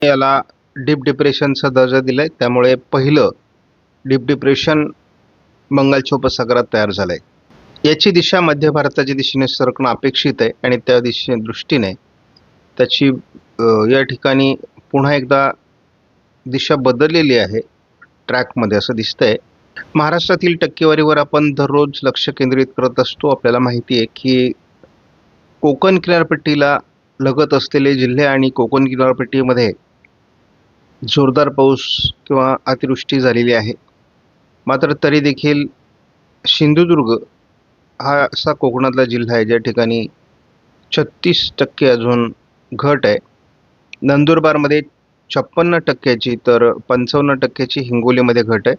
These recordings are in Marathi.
याला डीप डिप्रेशनचा दर्जा दिलाय, त्यामुळे पहिलं डीप डिप्रेशन बंगालच्या उपसागरात तयार झालंय. याची दिशा मध्य भारताच्या दिशेने सरकणं अपेक्षित आहे आणि त्या दृष्टीने त्याची या ठिकाणी पुन्हा एकदा दिशा बदललेली आहे ट्रॅकमध्ये असं दिसतंय. महाराष्ट्रातील टक्केवारीवर आपण दररोज लक्ष केंद्रित करत असतो. आपल्याला माहिती आहे की कोकण किनारपट्टीला लगत असलेले जिल्हे आणि कोकण किनारपट्टीमध्ये जोरदार पाऊस किंवा अतिवृष्टी झालेली आहे. मात्र तरी देखील सिंधुदुर्ग हा असा कोकणातला जिल्हा आहे ज्या ठिकाणी 36% अजून घट आहे. नंदुरबारमध्ये 56% तर 55% हिंगोलीमध्ये घट आहे.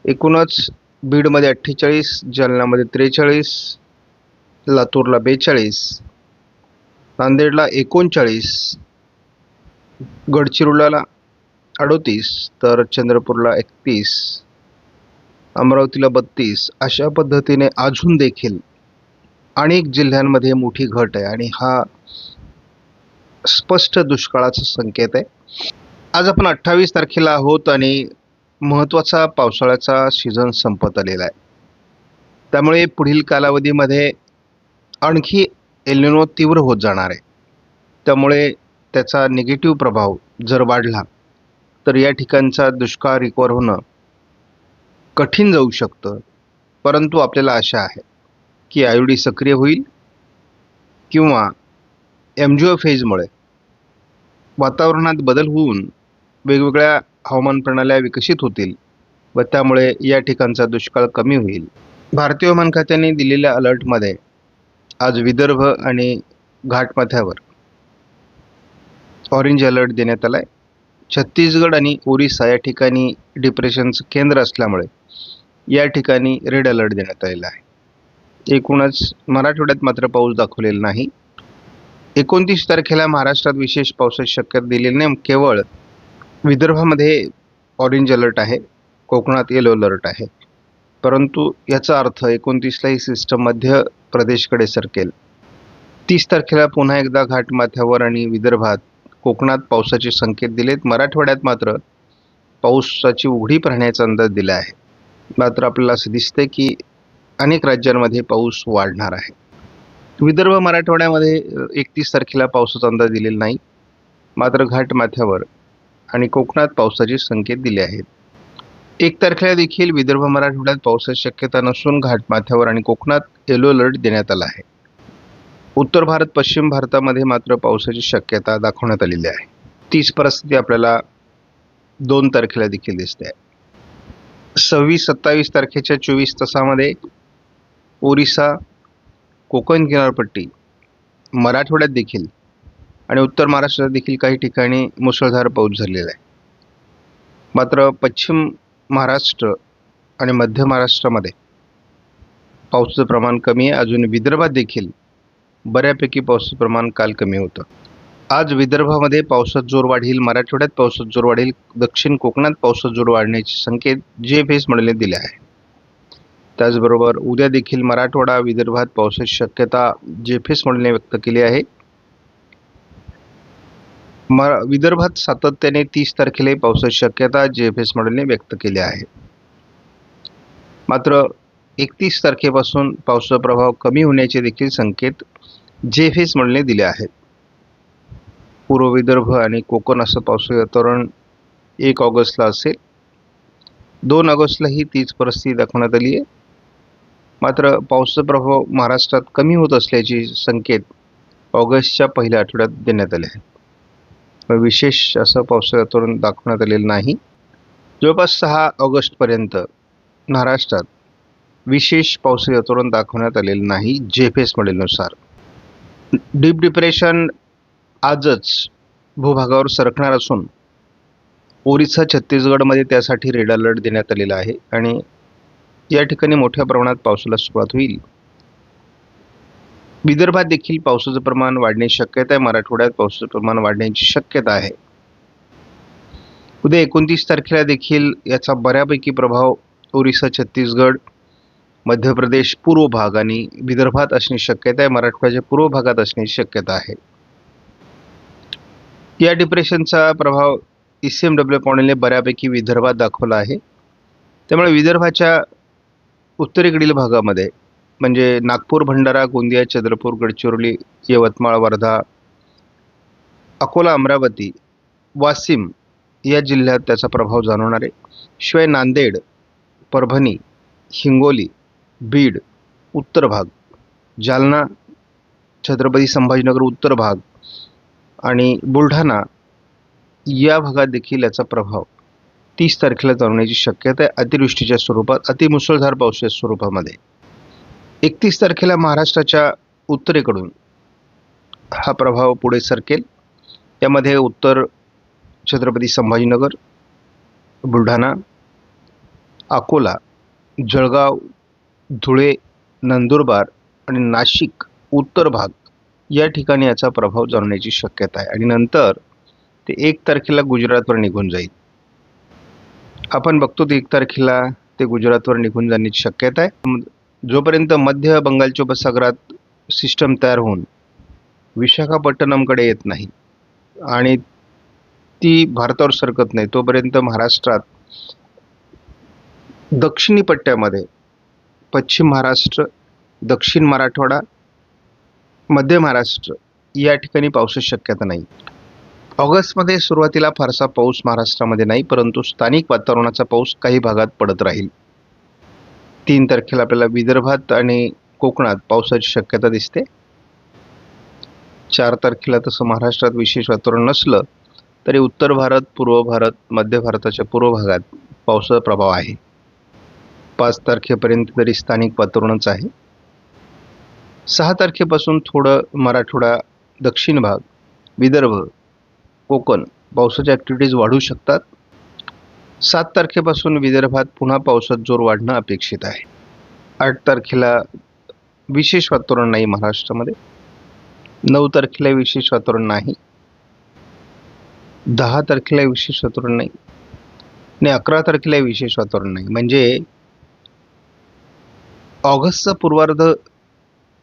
एकूणच बीडमध्ये 48, जालन्यामध्ये 43, लातूरला 42, नांदेडला 39, गडचिरोलीला 38 तर चंद्रपूरला 31, अमरावतीला 32 अशा पद्धतीने अजून देखील अनेक जिल्ह्यांमध्ये मोठी घट आहे आणि हा स्पष्ट दुष्काळाचा संकेत आहे. आज आपण 28 तारखेला आहोत आणि महत्त्वाचा पावसाळ्याचा सीझन संपत आलेला आहे. त्यामुळे पुढील कालावधीमध्ये आणखी एल निनो तीव्र होत जाणार आहे. त्यामुळे त्याचा निगेटिव्ह प्रभाव जर वाढला तर या ठिकाणचा दुष्काळ रिकवर होणं कठीण जाऊ शकतं. परंतु आपल्याला आशा आहे की आयुडी सक्रिय होईल किंवा एमजिओ फेजमुळे वातावरणात बदल होऊन वेगवेगळ्या हवामान प्रणाल्या विकसित होतील व त्यामुळे या ठिकाणचा दुष्काळ कमी होईल. भारतीय हवामान खात्याने दिलेल्या अलर्टमध्ये आज विदर्भ आणि घाटमाथ्यावर ऑरेंज अलर्ट देण्यात आला आहे. छत्तीसगड आणि ओरिसा या ठिकाणी डिप्रेशनचं केंद्र असल्यामुळे या ठिकाणी रेड अलर्ट देण्यात आलेला आहे. एकूणच मराठवाड्यात मात्र पाऊस दाखवलेला नाही. 29 तारखेला महाराष्ट्रात विशेष पावसाची शक्यता दिलेली नाही. केवळ विदर्भामध्ये ऑरेंज अलर्ट आहे, कोकणात येलो अलर्ट आहे. परंतु याचा अर्थ 29ला ही सिस्टम मध्य प्रदेशकडे सरकेल. 30 तारखेला पुन्हा एकदा घाटमाथ्यावर आणि विदर्भात कोकणात पावसाचे संकेत दिलेत. मराठवाड्यात मात्र पावसाची उघडीप राहण्याचा अंदाज दिला आहे. मात्र आपल्याला असं दिसतंय की अनेक राज्यांमध्ये पाऊस वाढणार आहे. विदर्भ मराठवाड्यामध्ये 31 तारखेला पावसाचा अंदाज दिलेला नाही. मात्र घाटमाथ्यावर आणि कोकणात पावसाचे संकेत दिले आहेत. 1 तारखेला देखील विदर्भ मराठवाड्यात पावसाची शक्यता नसून घाटमाथ्यावर आणि कोकणात येलो अलर्ट देण्यात आला आहे. उत्तर भारत पश्चिम भारतामध्ये मात्र पावसाची शक्यता दाखवण्यात आलेली आहे. तीच परिस्थिती आपल्याला 2 तारखेला देखील दिसते आहे. 26-27 तारखेच्या 24 तासामध्ये ओरिसा, कोकण किनारपट्टी, मराठवाड्यात देखील आणि उत्तर महाराष्ट्रात देखील काही ठिकाणी मुसळधार पाऊस झालेला आहे. मात्र पश्चिम महाराष्ट्र आणि मध्य महाराष्ट्रामध्ये पावसाचं प्रमाण कमी आहे. अजून विदर्भात देखील बऱ्यापैकी पावसाचं प्रमाण काल कमी होतं. आज विदर्भामध्ये पावसात जोर वाढेल, मराठवाड्यात पावसात जोर वाढेल, दक्षिण कोकणात पावसात जोर वाढण्याचे संकेत जीएफएस मॉडेलने दिले आहे. त्याचबरोबर उद्या देखील मराठवाडा विदर्भात पावसाची शक्यता जीएफएस मॉडेलने व्यक्त केली आहे. विदर्भात सातत्याने 30 तारखेला पावसाची शक्यता जीएफएस मॉडेलने व्यक्त केली आहे. मात्र 31 तारखेपासून पावसाचा प्रभाव कमी होण्याचे देखील संकेत जीएफएस मॉडेलने दिले आहेत. पूर्व विदर्भ आणि कोकण असं पावसाचं वातावरण 1 ऑगस्टला असेल. 2 ऑगस्टलाही तीच परिस्थिती दाखवण्यात आली आहे. मात्र पावसाचा प्रभाव महाराष्ट्रात कमी होत असल्याचे संकेत ऑगस्टच्या पहिल्या आठवड्यात देण्यात आले आहेत. विशेष असं पावसाचं वातावरण दाखवण्यात आलेलं नाही. जवळपास 6 ऑगस्टपर्यंत महाराष्ट्रात विशेष पावसाचं वातावरण दाखवण्यात आलेलं नाही जीएफएस मॉडेलनुसार. डीप डिप्रेशन आजच भूभागावर सरकणार असून ओरिसा, छत्तीसगडमध्ये त्यासाठी रेड अलर्ट देण्यात आलेला आहे आणि या ठिकाणी मोठ्या प्रमाणात पावसाला सुरुवात होईल. विदर्भात देखील पावसाचं प्रमाण वाढण्याची शक्यता आहे. मराठवाड्यात पावसाचं प्रमाण वाढण्याची शक्यता आहे. उद्या 29 तारखेला देखील याचा बऱ्यापैकी प्रभाव ओरिसा, छत्तीसगड, मध्य प्रदेश पूर्व भाग आणि विदर्भात असण्याची शक्यता आहे. मराठवाड्याच्या पूर्व भागात असण्याची शक्यता आहे. या डिप्रेशनचा प्रभाव ECMW मॉडेलने बऱ्यापैकी विदर्भात दाखवला आहे. त्यामुळे विदर्भाच्या उत्तरेकडील भागामध्ये म्हणजे नागपूर, भंडारा, गोंदिया, चंद्रपूर, गडचिरोली, यवतमाळ, वर्धा, अकोला, अमरावती, वाशिम या जिल्ह्यात त्याचा प्रभाव जाणवणार आहे. शिवाय नांदेड, परभणी, हिंगोली, बीड उत्तर भाग, जालना, छत्रपती संभाजीनगर उत्तर भाग आणि बुलढाणा या भागात देखील याचा प्रभाव 30 तारखेला जाणवण्याची शक्यता आहे. अतिवृष्टीच्या स्वरूपात, अतिमुसळधार पावसाच्या स्वरूपामध्ये. 31 तारखेला महाराष्ट्राच्या उत्तरेकडून हा प्रभाव पुढे सरकेल. त्यामध्ये उत्तर छत्रपती संभाजीनगर, बुलढाणा, अकोला, जळगाव, धुळे, नंदुरबार आणि नाशिक उत्तर भाग या ठिकाणी याचा प्रभाव जाणवण्याची शक्यता आहे. आणि नंतर ते 1 तारखेला गुजरातवर निघून जाईल. आपण बघतो ते 1 तारखेला ते गुजरातवर निघून जाण्याची शक्यता आहे. जोपर्यंत मध्य बंगालच्या उपसागरात सिस्टम तयार होऊन विशाखापट्टणमकडे येत नाही आणि ती भारतावर सरकत नाही, तोपर्यंत महाराष्ट्रात दक्षिणी पट्ट्यामध्ये पश्चिम महाराष्ट्र, दक्षिण मराठवाडा, मध्य महाराष्ट्र या ठिकाणी पावसाची शक्यता नाही. ऑगस्टमध्ये सुरुवातीला फारसा पाऊस महाराष्ट्रामध्ये नाही, परंतु स्थानिक वातावरणाचा पाऊस काही भागात पडत राहील. 3 तारखेला आपल्याला विदर्भात आणि कोकणात पावसाची शक्यता दिसते. 4 तारखेला तसं महाराष्ट्रात विशेष वातावरण नसलं तरी उत्तर भारत, पूर्व भारत, मध्य भारताच्या पूर्व भागात पावसाचा प्रभाव आहे. 5 तारखेपर्यंत तरी स्थानिक वातावरणच आहे. 6 तारखेपासून थोडं मराठवाडा, दक्षिण भाग, विदर्भ, कोकण पावसाच्या ॲक्टिव्हिटीज वाढू शकतात. 7 तारखेपासून विदर्भात पुन्हा पावसात जोर वाढणं अपेक्षित आहे. 8 तारखेला विशेष वातावरण नाही महाराष्ट्रामध्ये. 9 तारखेला विशेष वातावरण नाही. 10 तारखेला विशेष वातावरण नाही आणि 11 तारखेला विशेष वातावरण नाही. म्हणजे ऑगस्टचा पूर्वार्ध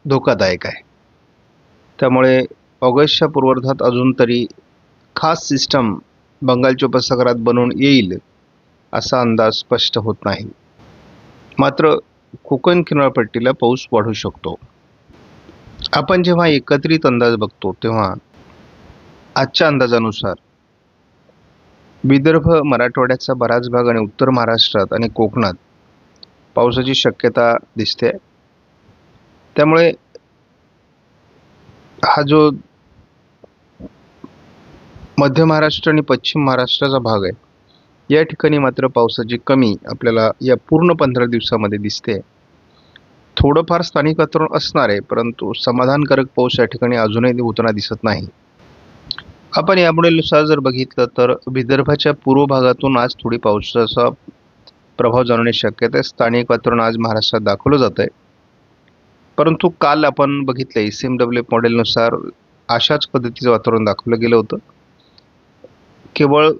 धोकादायक आहे. त्यामुळे ऑगस्टच्या पूर्वार्धात अजून तरी खास सिस्टम बंगालच्या उपसागरात बनवून येईल असा अंदाज स्पष्ट होत नाही. मात्र कोकण किनारपट्टीला पाऊस वाढू शकतो. आपण जेव्हा एकत्रित अंदाज बघतो तेव्हा आजच्या अंदाजानुसार विदर्भ, मराठवाड्याचा बराच भाग आणि उत्तर महाराष्ट्रात आणि कोकणात पावसाची शक्यता दिसते. त्यामुळे हा जो मध्य महाराष्ट्र आणि पश्चिम महाराष्ट्राचा भाग आहे, या ठिकाणी मात्र पावसाची कमी आपल्याला या पूर्ण 15 दिवसामध्ये दिसते. थोडंफार स्थानिक वातावरण असणार आहे, परंतु समाधानकारक पाऊस या ठिकाणी अजूनही होताना दिसत नाही. आपण या मॉडेलनुसार जर बघितलं तर विदर्भाच्या पूर्व भागातून आज थोडी पावसाचा प्रभाव जाणवण्याची शक्यता आहे. स्थानिक वातावरण आज महाराष्ट्रात दाखवलं जात आहे, परंतु काल आपण बघितलं ECMW मॉडेलनुसार अशाच पद्धतीचं वातावरण दाखवलं गेलं होतं. केवळ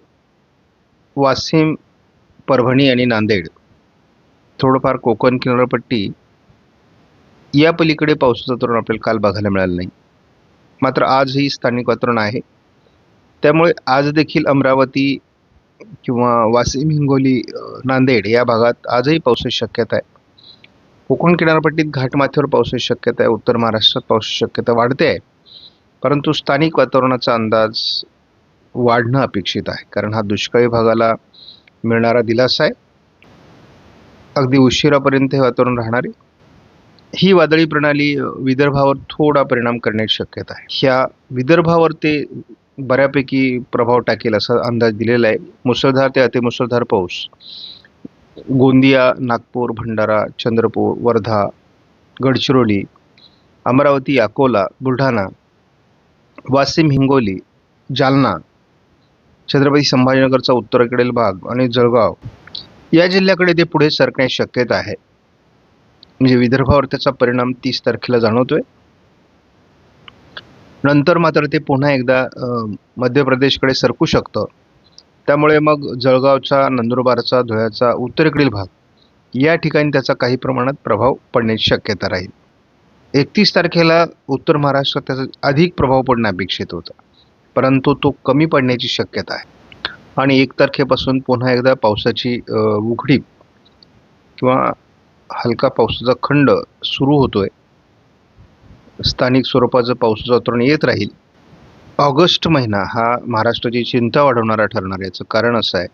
वाशिम, परभणी आणि नांदेड, थोडंफार कोकण किनारपट्टी या पलीकडे पावसाचं वातावरण आपल्याला काल बघायला मिळालं नाही. मात्र आजही स्थानिक वातावरण आहे. त्यामुळे आज देखील अमरावती किंवा वाशिम, हिंगोली, नांदेड या भागात आजही पावसाची शक्यता आहे. कोकण किनारपट्टीत घाटमाथ्यावर पावसाची शक्यता आहे. उत्तर महाराष्ट्रात पावसाची शक्यता वाढते आहे, परंतु स्थानिक वातावरणाचा अंदाज वाढणं अपेक्षित आहे, कारण हा दुष्काळी भागाला मिळणारा दिलासा आहे. अगदी उशिरापर्यंत हे वातावरण राहणार आहे. ही वादळी प्रणाली विदर्भावर थोडा परिणाम करण्याची शक्यता आहे. ह्या विदर्भावर ते बऱ्यापैकी प्रभाव टाकेल असा अंदाज दिलेला आहे. मुसळधार ते अतिमुसळधार पाऊस गोंदिया, नागपूर, भंडारा, चंद्रपूर, वर्धा, गडचिरोली, अमरावती, अकोला, बुलढाणा, वाशिम, हिंगोली, जालना, छत्रपती संभाजीनगरचा उत्तरेकडील भाग आणि जळगाव या जिल्ह्याकडे ते पुढे सरकण्याची शक्यता आहे. म्हणजे विदर्भावर त्याचा परिणाम 30 तारखेला जाणवतोय. नंतर मात्र ते पुन्हा एकदा मध्य प्रदेशकडे सरकू शकतं. त्यामुळे मग जळगावचा, नंदुरबारचा, धुळ्याचा उत्तरेकडील भाग या ठिकाणी त्याचा काही प्रमाणात प्रभाव पडण्याची शक्यता राहील. 31 तारखेला उत्तर महाराष्ट्रात त्याचा अधिक प्रभाव पडणं अपेक्षित होतं. परंतु तो कमी पडण्याची शक्यता आहे आणि 1 तारखेपासून पुन्हा एकदा पावसाची उघडीप किंवा हलका पावसाचा खंड सुरू होतोय. स्थानिक स्वरूपाचं पावसाचं वातावरण येत राहील. ऑगस्ट महिना हा महाराष्ट्राची चिंता वाढवणारा ठरणार आहे. याचं कारण असं आहे